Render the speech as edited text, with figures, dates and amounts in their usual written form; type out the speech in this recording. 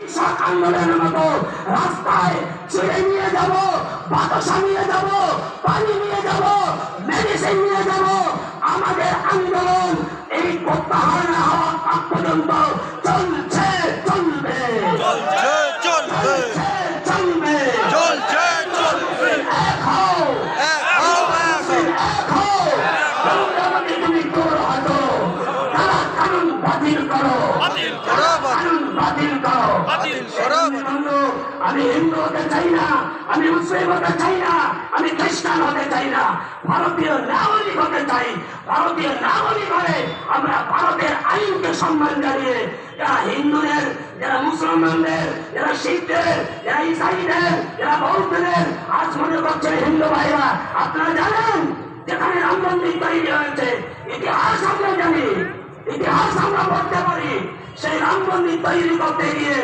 কৃষক আন্দোলনের মতো রাস্তায় ছেড়ে নিয়ে যাব, বাতাসা নিয়ে যাব, পানি নিয়ে যাব, মেডিসিন নিয়ে যাব। আমাদের আন্দোলন এই প্রত্যাহার না হওয়া আগ পর্যন্ত চলছে, চলবে, চলছে, চলবে, চলবে, চলছে, চলবে। এক হও, এক হও, এক হও। এক হও। জনগণকে তুমি তোর হাতো, তারা কানুন বাতিল করো, বাতিল করো, কানুন বাতিল করো, বাতিল করো। আমি হিন্দু হতে চাই না, আমি মুসলিম হতে চাই না, আমি খ্রিস্টান হতে চাই না, ভারতীয় নাগরিক হতে চাই। ভারতীয় নাগরিক হয়ে আমরা ভারতের আইনকে সম্মান জানিয়ে যারা হিন্দুদের, যারা মুসলমানদের, যারা শিখদের, যারা ইসাইদের, যারা বৌদ্ধদের আজ মনে করছেন হিন্দু ভাইরা, আপনারা জানেন যেখানে রাম মন্দির তৈরি হয়েছে, ইতিহাস আমরা জানি, ইতিহাস আমরা পড়তে পারি, সেই রাম মন্দির তৈরি করতে গিয়ে